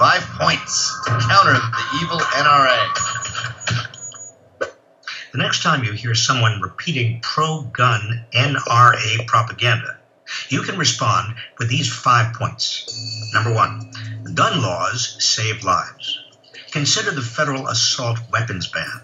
5 points to counter the evil NRA. The next time you hear someone repeating pro-gun NRA propaganda, you can respond with these 5 points. Number 1, gun laws save lives. Consider the federal assault weapons ban.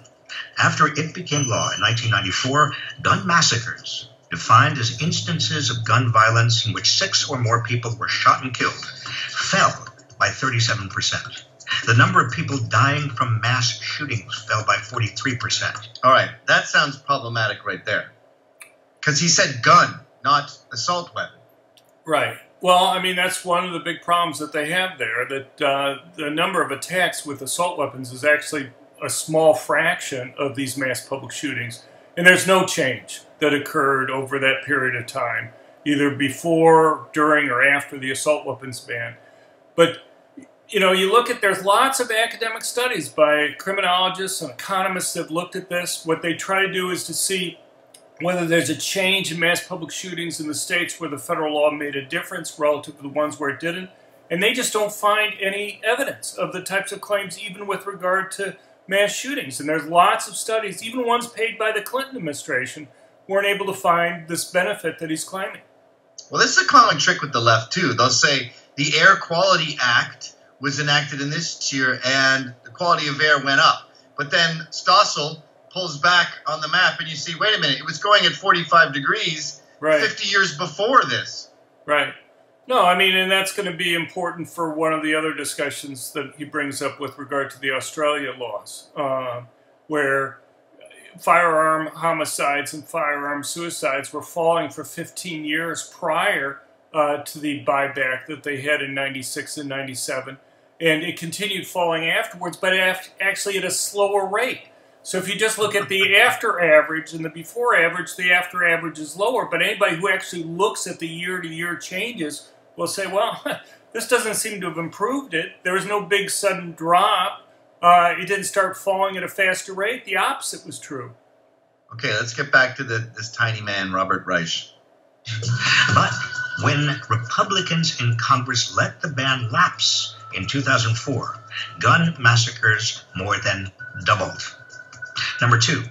After it became law in 1994, gun massacres, defined as instances of gun violence in which 6 or more people were shot and killed, fell by 37%. The number of people dying from mass shootings fell by 43%. All right, that sounds problematic right there. Because he said gun, not assault weapon. Right. Well, I mean, that's one of the big problems that they have there, that the number of attacks with assault weapons is actually a small fraction of these mass public shootings. And there's no change that occurred over that period of time, either before, during, or after the assault weapons ban. But, you know, you look at, there's lots of academic studies by criminologists and economists that have looked at this. What they try to do is to see whether there's a change in mass public shootings in the states where the federal law made a difference relative to the ones where it didn't. And they just don't find any evidence of the types of claims, even with regard to mass shootings. And there's lots of studies, even ones paid by the Clinton administration, weren't able to find this benefit that he's claiming. Well, this is a common trick with the left, too. They'll say the Air Quality Act was enacted in this year and the quality of air went up. But then Stossel pulls back on the map and you see, wait a minute, it was going at 45 degrees 50 years before this. Right. No, I mean, and that's going to be important for one of the other discussions that he brings up with regard to the Australia laws, where firearm homicides and firearm suicides were falling for 15 years prior to the buyback that they had in 96 and 97. And it continued falling afterwards, but actually at a slower rate. So if you just look at the after average and the before average, the after average is lower. But anybody who actually looks at the year-to-year changes will say, well, this doesn't seem to have improved it. There was no big sudden drop. It didn't start falling at a faster rate. The opposite was true. Okay, let's get back to this tiny man, Robert Reich. But when Republicans in Congress let the ban lapse in 2004, gun massacres more than doubled. Number 2,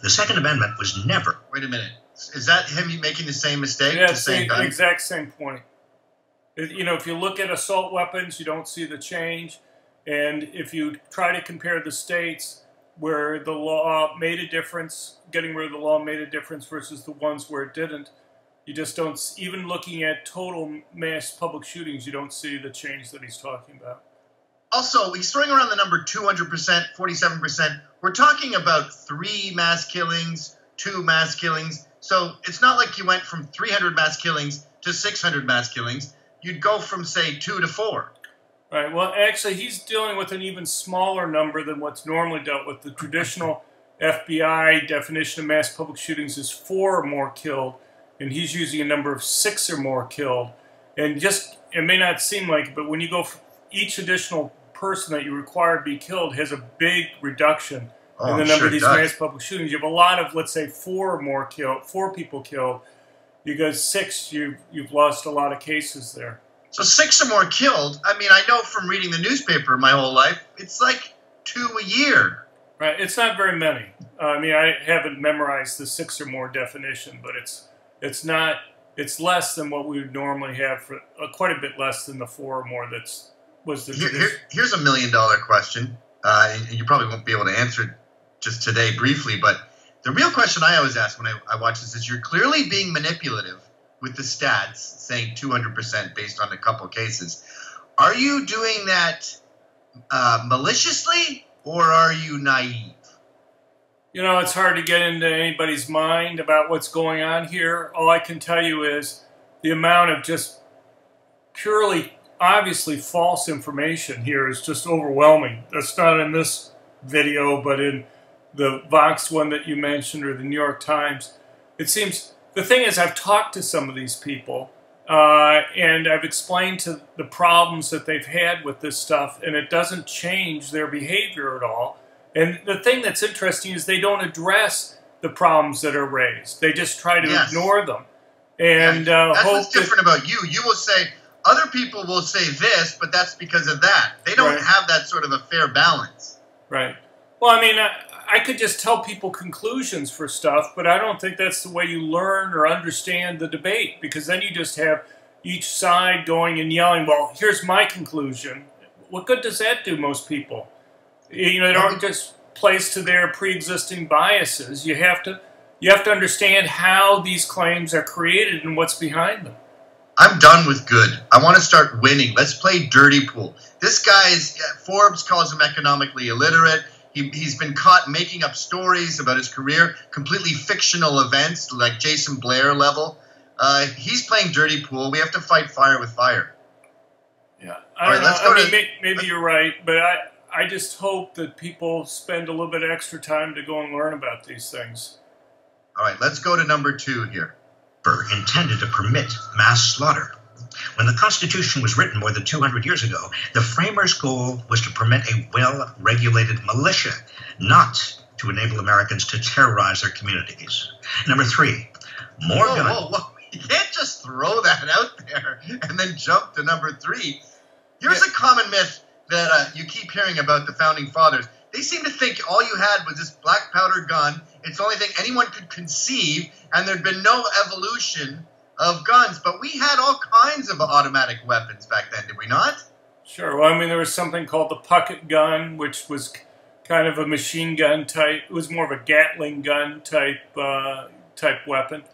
the Second Amendment was never... Wait a minute. Is that him making the same mistake? Yeah, it's the exact same point. You know, if you look at assault weapons, you don't see the change. And if you try to compare the states where the law made a difference, getting rid of the law made a difference versus the ones where it didn't, you just don't, even looking at total mass public shootings, you don't see the change that he's talking about. Also, he's throwing around the number 200%, 47%. We're talking about 3 mass killings, 2 mass killings. So it's not like you went from 300 mass killings to 600 mass killings. You'd go from, say, 2 to 4. Right. Well, actually, he's dealing with an even smaller number than what's normally dealt with. The traditional FBI definition of mass public shootings is 4 or more killed, and he's using a number of 6 or more killed. And just, it may not seem like it, but when you go, each additional person that you require to be killed has a big reduction in the number of these mass public shootings. You have a lot of, let's say, 4 or more killed, 4 people killed. You go 6, you've lost a lot of cases there. So 6 or more killed. I mean, I know from reading the newspaper my whole life, it's like 2 a year. Right. It's not very many. I mean, I haven't memorized the 6 or more definition, but it's not. It's less than what we would normally have for quite a bit less than the 4 or more. Was the tradition. Here's $1 million question. And you probably won't be able to answer it just today briefly, but the real question I always ask when I watch this is, you're clearly being manipulative with the stats, saying 200% based on a couple cases. Are you doing that maliciously, or are you naive? You know, it's hard to get into anybody's mind about what's going on here. All I can tell you is the amount of just purely, obviously false information here is just overwhelming. That's not in this video, but in the Vox one that you mentioned, or the New York Times. It seems, the thing is, I've talked to some of these people, and I've explained to the problems that they've had with this stuff, and it doesn't change their behavior at all. And the thing that's interesting is they don't address the problems that are raised. They just try to ignore them. And that's what's different about you. You will say, other people will say this, but that's because of that. They don't have that sort of a fair balance. Right. Well, I mean, I could just tell people conclusions for stuff, but I don't think that's the way you learn or understand the debate, because then you just have each side going and yelling, well, here's my conclusion. What good does that do most people? You know, it all just plays to their pre-existing biases. You have to understand how these claims are created and what's behind them. I'm done with good. I want to start winning. Let's play dirty pool. This guy is, Forbes calls him economically illiterate. He's been caught making up stories about his career, completely fictional events like Jason Blair level. He's playing dirty pool. We have to fight fire with fire. Yeah, I don't know. Maybe you're right, but I just hope that people spend a little bit of extra time to go and learn about these things. All right, let's go to number 2 here. Intended to permit mass slaughter. When the Constitution was written more than 200 years ago, the framers' goal was to permit a well-regulated militia, not to enable Americans to terrorize their communities. Number 3, more guns. Whoa. You can't just throw that out there and then jump to number 3. Here's a common myth that you keep hearing about the Founding Fathers. They seem to think all you had was this black powder gun. It's the only thing anyone could conceive, and there'd been no evolution of guns. But we had all kinds of automatic weapons back then, did we not? Sure. Well, I mean, there was something called the pucket gun, which was kind of a machine gun type. It was more of a Gatling gun type weapon.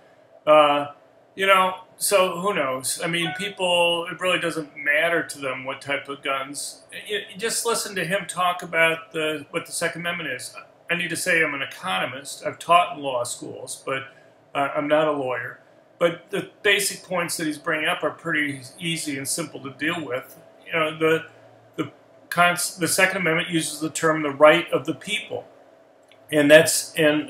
You know, so who knows? I mean, people, it really doesn't matter to them what type of guns. You just listen to him talk about what the Second Amendment is. I need to say I'm an economist. I've taught in law schools, but I'm not a lawyer. But the basic points that he's bringing up are pretty easy and simple to deal with. You know, the Second Amendment uses the term "the right of the people," and that's in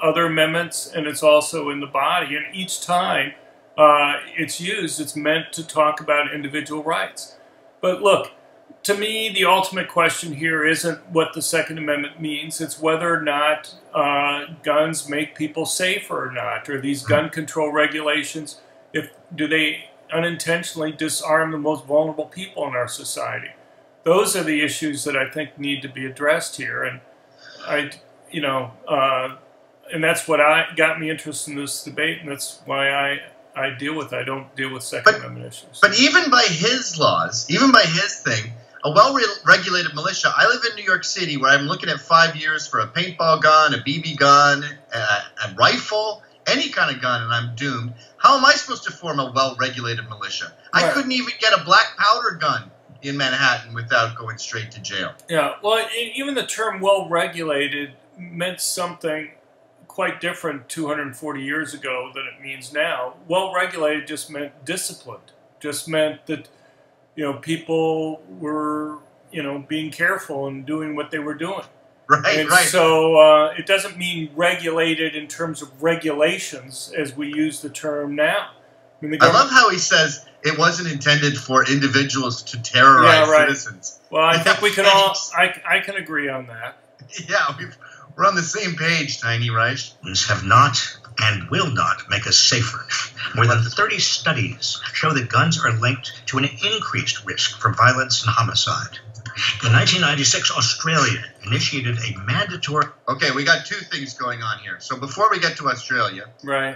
other amendments, and it's also in the body. And each time it's used, it's meant to talk about individual rights. But look, to me, the ultimate question here isn't what the Second Amendment means. It's whether or not guns make people safer or not, or these gun control regulations, do they unintentionally disarm the most vulnerable people in our society? Those are the issues that I think need to be addressed here. And and that's what got me interested in this debate, and that's why I deal with it. I don't deal with Second Amendment issues. But even by his laws, even by his thing, a well-regulated militia, I live in New York City where I'm looking at 5 years for a paintball gun, a BB gun, a rifle, any kind of gun, and I'm doomed. How am I supposed to form a well-regulated militia? Right. I couldn't even get a black powder gun in Manhattan without going straight to jail. Yeah, well, even the term well-regulated meant something quite different 240 years ago than it means now. Well-regulated just meant disciplined, just meant that, you know, people were, you know, being careful and doing what they were doing. Right. So it doesn't mean regulated in terms of regulations as we use the term now. I love how he says it wasn't intended for individuals to terrorize citizens. Well, I think we can all, I can agree on that. Yeah, we're on the same page, Tiny Reich. Have not and will not make us safer. More than 30 studies show that guns are linked to an increased risk for violence and homicide. In 1996, Australia initiated a mandatory... Okay, we got 2 things going on here. So before we get to Australia,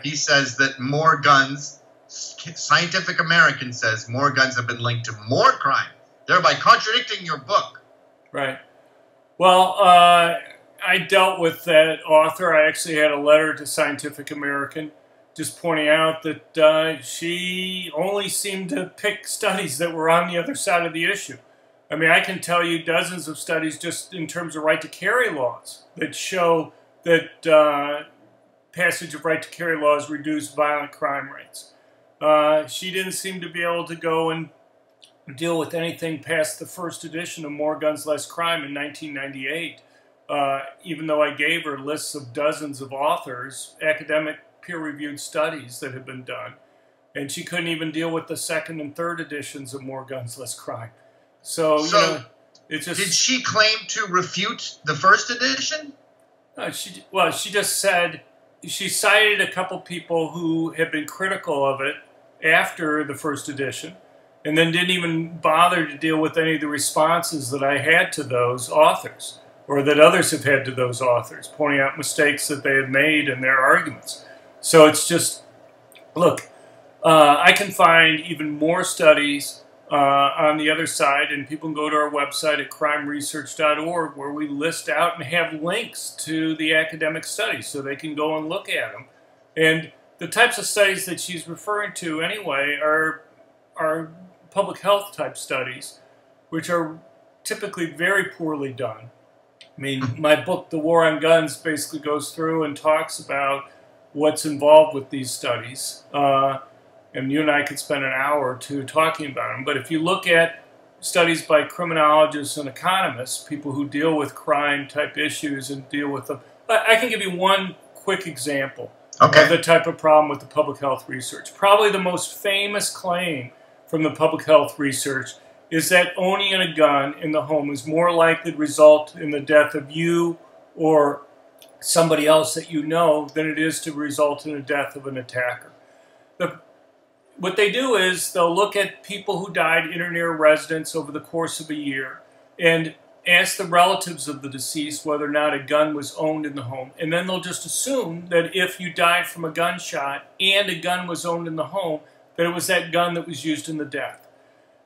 he says that more guns, Scientific American says more guns have been linked to more crime, thereby contradicting your book. Right. Well, I dealt with that author. I actually had a letter to Scientific American just pointing out that she only seemed to pick studies that were on the other side of the issue. I mean, I can tell you dozens of studies just in terms of right-to-carry laws that show that passage of right-to-carry laws reduce violent crime rates. She didn't seem to be able to go and deal with anything past the first edition of More Guns, Less Crime in 1998. Even though I gave her lists of dozens of authors, academic peer-reviewed studies that had been done, and she couldn't even deal with the second and third editions of More Guns, Less Crime. So you know, it's just... Did she claim to refute the first edition? She just said, she cited a couple people who had been critical of it after the first edition, and then didn't even bother to deal with any of the responses that I had to those authors, or that others have had to those authors, pointing out mistakes that they had made in their arguments. So it's just, look, I can find even more studies on the other side, and people can go to our website at crimeresearch.org, where we list out and have links to the academic studies so they can go and look at them. And the types of studies that she's referring to anyway are public health type studies, which are typically very poorly done. I mean, my book, The War on Guns, basically goes through and talks about what's involved with these studies. And you and I could spend an hour or two talking about them. But if you look at studies by criminologists and economists, people who deal with crime-type issues and deal with them, I can give you one quick example of the type of problem with the public health research. Probably the most famous claim from the public health research is that owning a gun in the home is more likely to result in the death of you or somebody else that you know than it is to result in the death of an attacker. What they do is they'll look at people who died in or near residence over the course of a year and ask the relatives of the deceased whether or not a gun was owned in the home. And then they'll just assume that if you died from a gunshot and a gun was owned in the home, that it was that gun that was used in the death.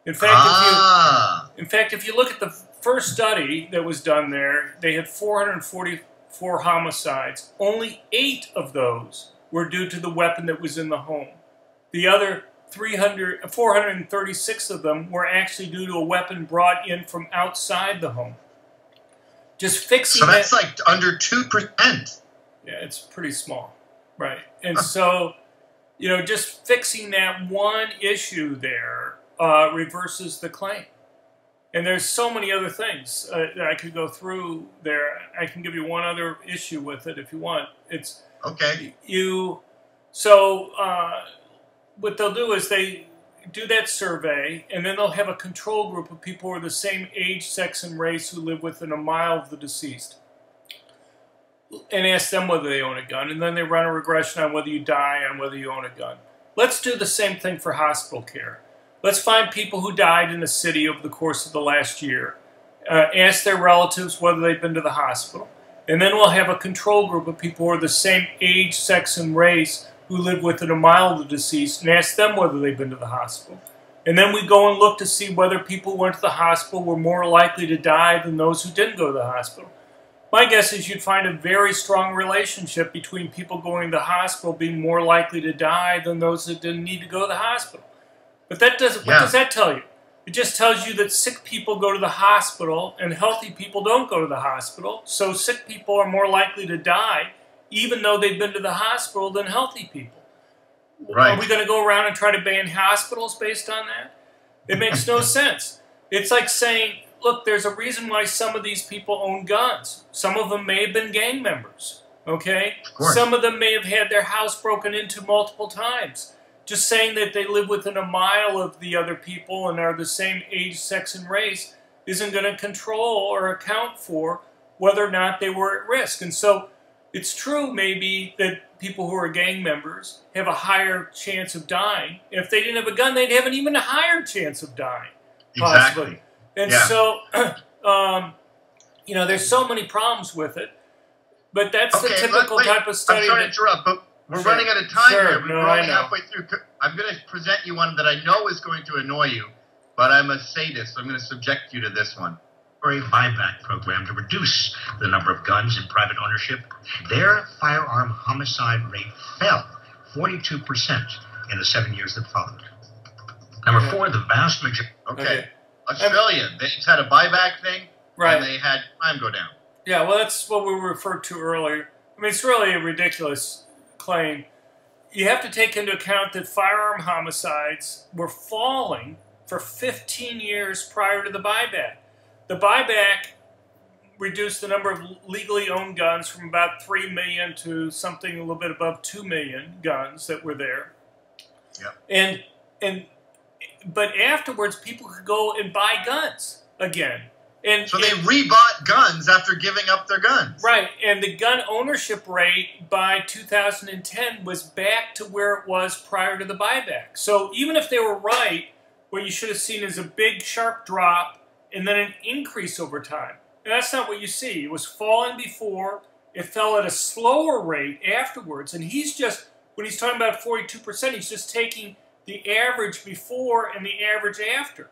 In fact, if you look at the first study that was done there, they had 444 homicides. Only 8 of those were due to the weapon that was in the home. The other 436 of them were actually due to a weapon brought in from outside the home. Just fixing that. So that's like under 2%. Yeah, it's pretty small. Right. And so, you know, just fixing that one issue there reverses the claim. And there's so many other things that I could go through there. I can give you one other issue with it if you want. It's okay. What they'll do is they do that survey, and then they'll have a control group of people who are the same age, sex, and race who live within a mile of the deceased, and ask them whether they own a gun, and then they run a regression on whether you die and whether you own a gun. Let's do the same thing for hospital care. Let's find people who died in a city over the course of the last year, ask their relatives whether they've been to the hospital, and then we'll have a control group of people who are the same age, sex, and race who live within a mile of the deceased, and ask them whether they've been to the hospital. And then we go and look to see whether people who went to the hospital were more likely to die than those who didn't go to the hospital. My guess is you'd find a very strong relationship between people going to the hospital being more likely to die than those that didn't need to go to the hospital. But that doesn't. What does that tell you? It just tells you that sick people go to the hospital and healthy people don't go to the hospital. So sick people are more likely to die even though they've been to the hospital than healthy people. Right. Are we going to go around and try to ban hospitals based on that? It makes no sense. It's like saying, look, there's a reason why some of these people own guns. Some of them may have been gang members, okay? Some of them may have had their house broken into multiple times. Just saying that they live within a mile of the other people and are the same age, sex, and race isn't going to control or account for whether or not they were at risk. And so it's true maybe that people who are gang members have a higher chance of dying. If they didn't have a gun, they'd have an even higher chance of dying, possibly. Exactly. And so, you know, there's so many problems with it. But that's the typical type of study. I'm sorry to interrupt, but we're running out of time here. We're running halfway through. I'm going to present you one that I know is going to annoy you, but I'm a sadist, so I'm going to subject you to this one. A buyback program to reduce the number of guns in private ownership, their firearm homicide rate fell 42% in the 7 years that followed. Number 4, the vast majority. Okay. Australia, they just had a buyback thing, and they had crime go down. Yeah, well, that's what we referred to earlier. I mean, it's really a ridiculous claim. You have to take into account that firearm homicides were falling for 15 years prior to the buyback. The buyback reduced the number of legally owned guns from about 3 million to something a little bit above 2 million guns that were there. Yep. But afterwards, people could go and buy guns again. So they rebought guns after giving up their guns. Right, and the gun ownership rate by 2010 was back to where it was prior to the buyback. So even if they were right what you should have seen is a big sharp drop and then an increase over time. And that's not what you see. It was falling before, it fell at a slower rate afterwards, and he's just, when he's talking about 42%, he's just taking the average before and the average after.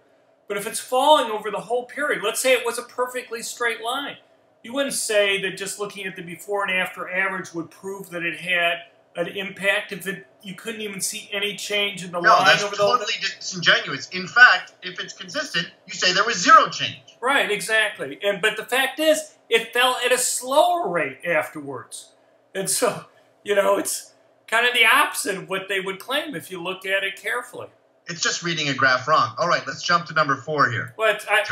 But if it's falling over the whole period, let's say it was a perfectly straight line, you wouldn't say that just looking at the before and after average would prove that it had an impact if you couldn't even see any change in the line over the whole. No, that's totally disingenuous. In fact, if it's consistent, you say there was zero change. Right, exactly. But the fact is, it fell at a slower rate afterwards. And so, it's kind of the opposite of what they would claim if you look at it carefully. It's just reading a graph wrong. All right, let's jump to number 4 here. But I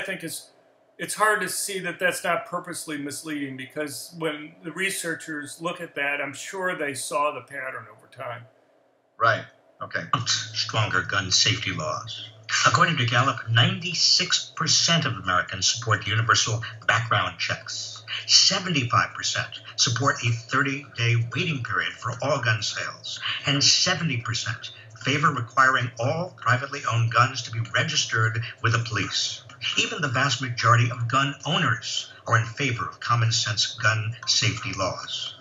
think is it's hard to see that that's not purposely misleading, because when the researchers look at that, I'm sure they saw the pattern over time. Right. Okay. Stronger gun safety laws. According to Gallup, 96% of Americans support universal background checks. 75% support a 30-day waiting period for all gun sales. And 70% favor requiring all privately owned guns to be registered with the police. Even the vast majority of gun owners are in favor of common sense gun safety laws.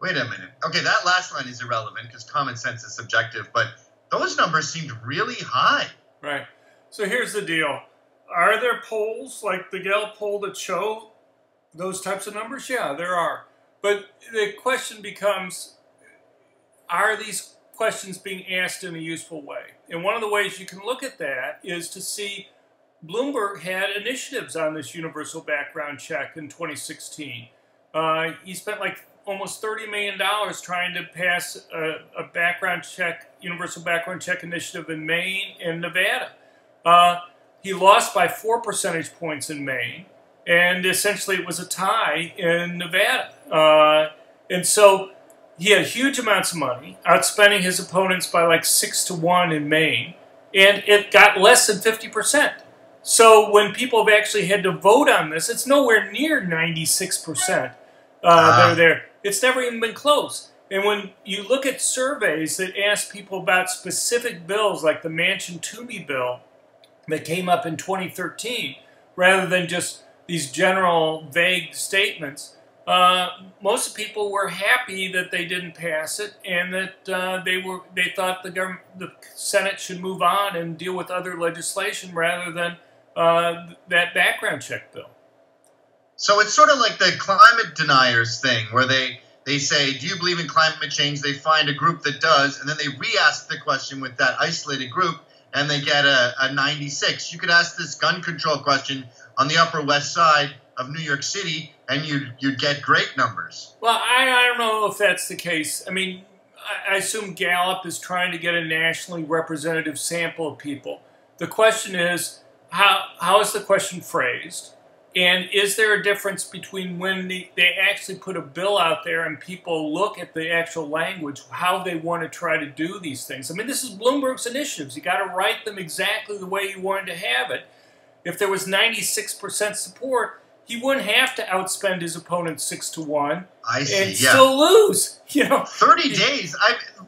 Wait a minute. Okay, that last line is irrelevant because common sense is subjective, but those numbers seemed really high. Right. So here's the deal. Are there polls like the Gallup poll that show those types of numbers? Yeah, there are. But the question becomes, are these questions being asked in a useful way? And one of the ways you can look at that is to see Bloomberg had initiatives on this universal background check in 2016. He spent like almost $30 million trying to pass a background check, universal background check initiative in Maine and Nevada. He lost by 4 percentage points in Maine, and essentially it was a tie in Nevada. And so he had huge amounts of money, outspending his opponents by like 6-1 in Maine, and it got less than 50%. So when people have actually had to vote on this, it's nowhere near 96%. They're there. It's never even been close. And when you look at surveys that ask people about specific bills, like the Manchin-Toomey bill that came up in 2013, rather than just these general vague statements, most people were happy that they didn't pass it, and that they thought the Senate should move on and deal with other legislation rather than that background check bill. So it's sort of like the climate deniers thing, where they say, do you believe in climate change? They find a group that does, and then they re-ask the question with that isolated group, and they get a 96. You could ask this gun control question on the Upper West Side of New York City, and you'd get great numbers. Well, I don't know if that's the case. I mean, I assume Gallup is trying to get a nationally representative sample of people. The question is, how is the question phrased? And is there a difference between when they actually put a bill out there and people look at the actual language, how they want to try to do these things? I mean, this is Bloomberg's initiatives. You got to write them exactly the way you wanted to have it. If there was 96% support, he wouldn't have to outspend his opponent 6-1 and still lose. 30 days.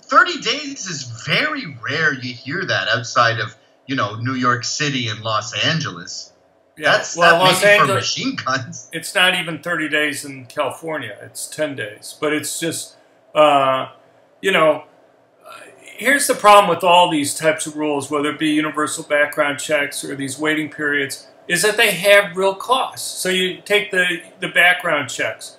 30 days is very rare. You hear that outside of New York City and Los Angeles. Yeah, Los Angeles, for machine guns. It's not even 30 days in California. It's 10 days. But it's just, here's the problem with all these types of rules, whether it be universal background checks or these waiting periods, is that they have real costs. So you take the background checks.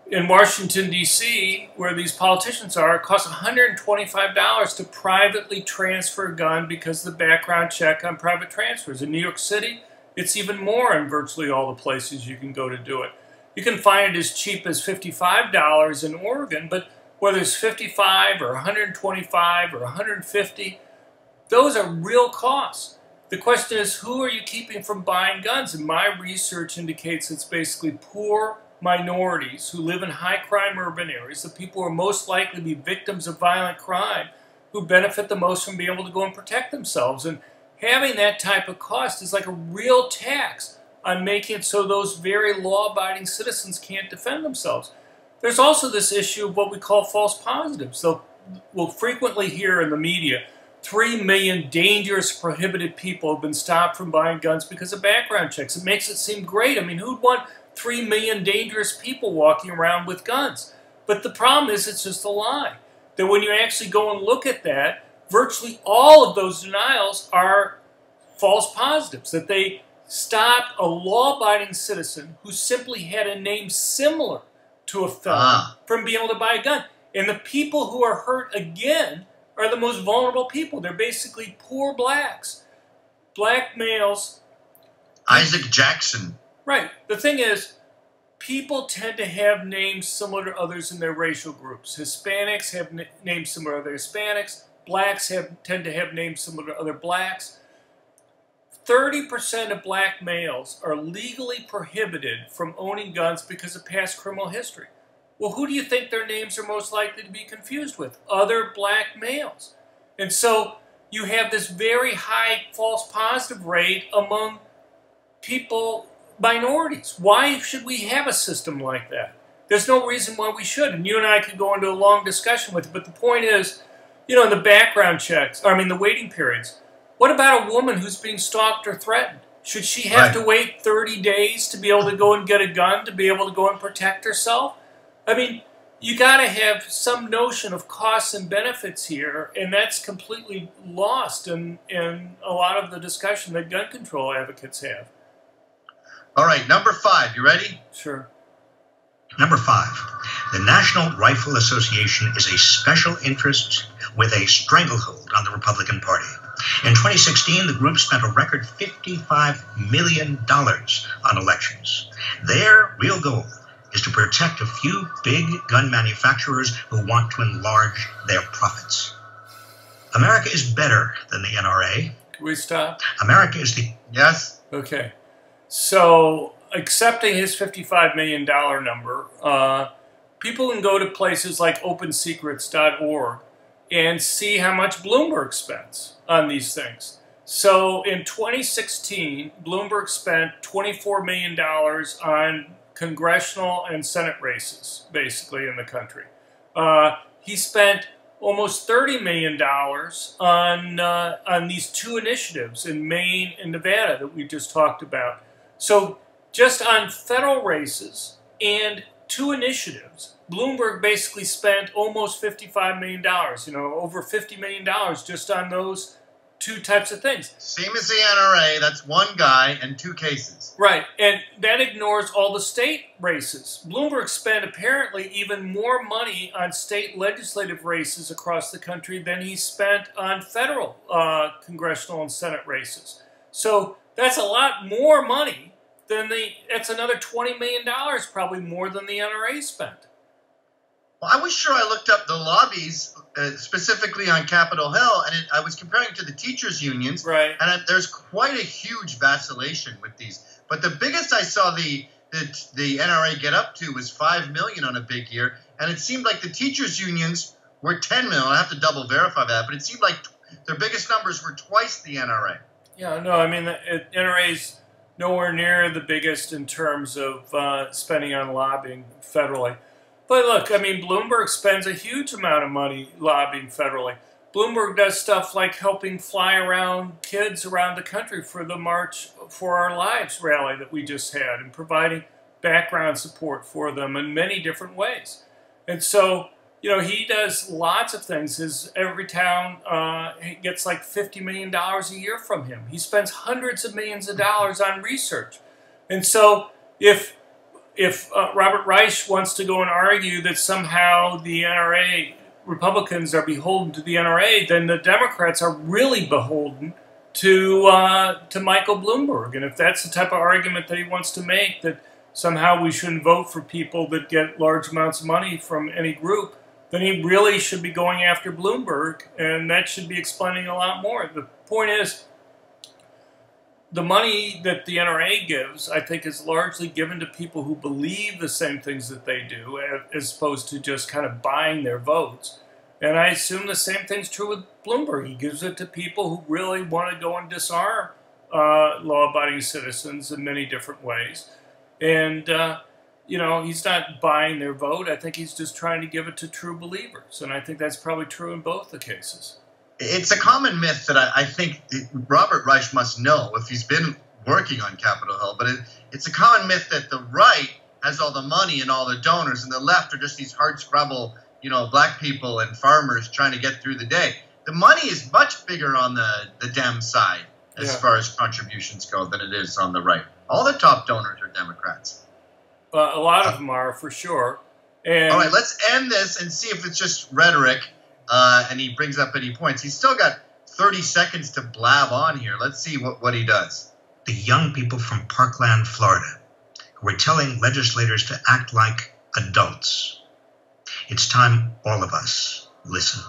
In Washington, D.C., where these politicians are, it costs $125 to privately transfer a gun because of the background check on private transfers. In New York City, it's even more in virtually all the places you can go to do it. You can find it as cheap as $55 in Oregon, but whether it's $55 or $125 or $150, those are real costs. The question is, who are you keeping from buying guns? And my research indicates it's basically poor minorities who live in high-crime urban areas, the people who are most likely to be victims of violent crime, who benefit the most from being able to go and protect themselves. And having that type of cost is like a real tax on making it so those very law-abiding citizens can't defend themselves. There's also this issue of what we call false positives. So will frequently hear in the media, 3 million dangerous, prohibited people have been stopped from buying guns because of background checks. It makes it seem great. I mean, who'd want 3 million dangerous people walking around with guns? But the problem is it's just a lie. That when you actually go and look at that, virtually all of those denials are false positives. That they stopped a law-abiding citizen who simply had a name similar to a felon from being able to buy a gun. And the people who are hurt again are the most vulnerable people. They're basically poor blacks. Black males. Isaac Jackson. Right. The thing is, people tend to have names similar to others in their racial groups. Hispanics have names similar to other Hispanics. Blacks tend to have names similar to other blacks. 30% of black males are legally prohibited from owning guns because of past criminal history. Well, who do you think their names are most likely to be confused with? Other black males. And so you have this very high false positive rate among people, minorities. Why should we have a system like that? There's no reason why we should. And you and I could go into a long discussion with it. But the point is, you know, in the background checks, the waiting periods, what about a woman who's being stalked or threatened? Should she have to wait 30 days to be able to go and get a gun, to be able to go and protect herself? I mean, you got to have some notion of costs and benefits here, and that's completely lost in a lot of the discussion that gun control advocates have. All right, number 5. You ready? Sure. Number 5, the National Rifle Association is a special interest with a stranglehold on the Republican Party. In 2016, the group spent a record $55 million on elections. Their real goal is to protect a few big gun manufacturers who want to enlarge their profits. America is better than the NRA. Can we stop? America is the... Yes? Okay. So, accepting his $55 million number, people can go to places like opensecrets.org and see how much Bloomberg spends on these things. So, in 2016, Bloomberg spent $24 million on congressional and Senate races, basically, in the country. He spent almost $30 million on these 2 initiatives in Maine and Nevada that we just talked about. So just on federal races and 2 initiatives, Bloomberg basically spent almost $55 million, over $50 million just on those 2 types of things. Same as the NRA, that's 1 guy and 2 cases. Right, and that ignores all the state races. Bloomberg spent apparently even more money on state legislative races across the country than he spent on federal congressional and Senate races. So that's a lot more money than that's another $20 million probably more than the NRA spent. Well, I was sure I looked up the lobbies specifically on Capitol Hill, and I was comparing it to the teachers' unions. Right. And there's quite a huge vacillation with these. But the biggest I saw the NRA get up to was $5 million on a big year, and it seemed like the teachers' unions were $10 million. I have to double verify that, but it seemed like their biggest numbers were twice the NRA. Yeah, no, I mean, the NRA's nowhere near the biggest in terms of spending on lobbying federally. But look, I mean, Bloomberg spends a huge amount of money lobbying federally. Bloomberg does stuff like helping fly around kids around the country for the March for Our Lives rally that we just had, and providing background support for them in many different ways. And so, he does lots of things. Every town gets like $50 million a year from him. He spends hundreds of millions of dollars on research. And so if Robert Reich wants to go and argue that somehow the NRA, Republicans are beholden to the NRA, then the Democrats are really beholden to Michael Bloomberg. And if that's the type of argument that he wants to make, that somehow we shouldn't vote for people that get large amounts of money from any group, then he really should be going after Bloomberg, and that should be explaining a lot more. The point is, the money that the NRA gives, I think, is largely given to people who believe the same things that they do, as opposed to just kind of buying their votes. And I assume the same thing's true with Bloomberg. He gives it to people who really want to go and disarm law-abiding citizens in many different ways. And he's not buying their vote. I think he's just trying to give it to true believers. And I think that's probably true in both the cases. It's a common myth that I think Robert Reich must know if he's been working on Capitol Hill, but it's a common myth that the right has all the money and all the donors, and the left are just these hardscrabble, black people and farmers trying to get through the day. The money is much bigger on the Dem side as far as contributions go than it is on the right. All the top donors are Democrats. A lot of them are, for sure. And all right, let's end this and see if it's just rhetoric and he brings up any points. He's still got 30 seconds to blab on here. Let's see what he does. The young people from Parkland, Florida, who are telling legislators to act like adults. It's time all of us listen.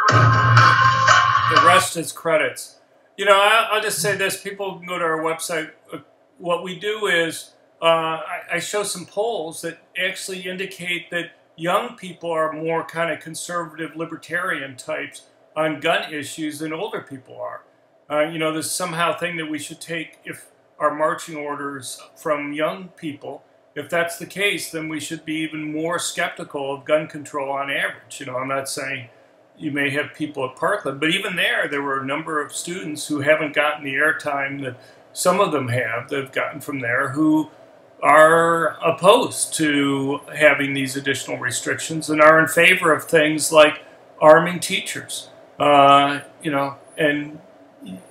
The rest is credits. I'll just say this. People can go to our website. What we do is I show some polls that actually indicate that young people are more kind of conservative libertarian types on gun issues than older people are. There's somehow thing that we should take if our marching orders from young people. If that's the case, then we should be even more skeptical of gun control on average. I'm not saying you may have people at Parkland, but even there were a number of students who haven't gotten the airtime that some of them that have gotten from there, who are opposed to having these additional restrictions and are in favor of things like arming teachers. And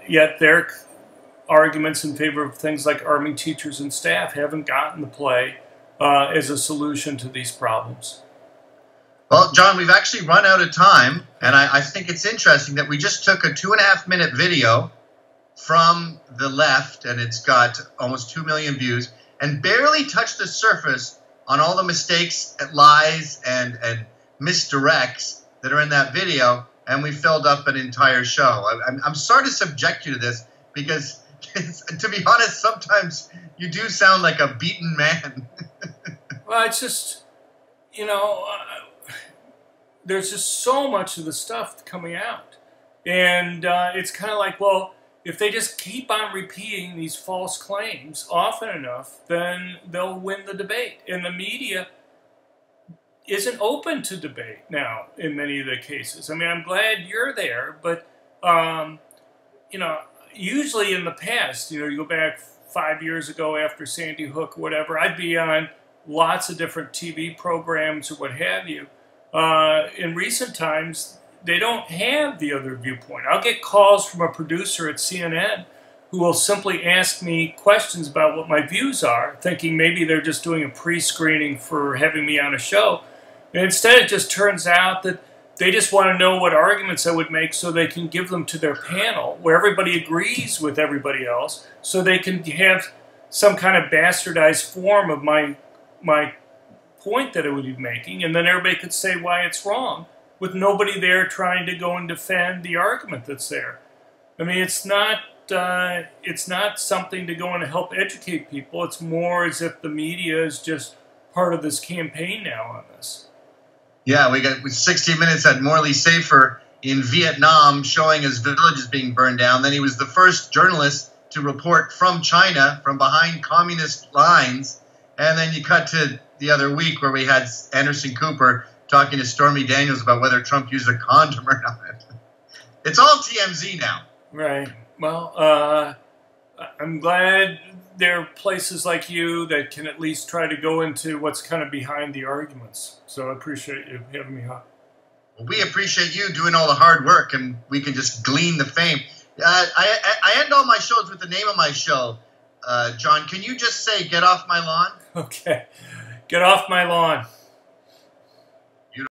yet their arguments in favor of things like arming teachers and staff haven't gotten to play as a solution to these problems. Well, John, we've actually run out of time, and I think it's interesting that we just took a 2.5-minute video from the left, and it's got almost 2 million views, and barely touched the surface on all the mistakes, lies, and misdirects that are in that video, and we filled up an entire show. I'm sorry to subject you to this, because, to be honest, sometimes you do sound like a beaten man. Well, it's just, there's just so much of the stuff coming out. And it's kind of like, well, if they just keep on repeating these false claims often enough, then they'll win the debate. And the media isn't open to debate now in many of the cases. I mean, I'm glad you're there, but, usually in the past, you go back 5 years ago after Sandy Hook or whatever, I'd be on lots of different TV programs or what have you. In recent times, they don't have the other viewpoint. I'll get calls from a producer at CNN who will simply ask me questions about what my views are, thinking maybe they're just doing a pre-screening for having me on a show. And instead, it just turns out that they just want to know what arguments I would make so they can give them to their panel, where everybody agrees with everybody else, so they can have some kind of bastardized form of my point that I would be making, and then everybody could say why it's wrong, with nobody there trying to go and defend the argument that's there. I mean, it's not something to go and help educate people. It's more as if the media is just part of this campaign now on this. Yeah, we got 60 Minutes had Morley Safer in Vietnam showing his village is being burned down. Then he was the first journalist to report from China, from behind communist lines. And then you cut to the other week where we had Anderson Cooper talking to Stormy Daniels about whether Trump used a condom or not. It's all TMZ now. Right. Well, I'm glad there are places like you that can at least try to go into what's kind of behind the arguments. So I appreciate you having me on. Well, we appreciate you doing all the hard work, and we can just glean the fame. I end all my shows with the name of my show. John, can you just say, "Get off my lawn"? Okay. Get off my lawn.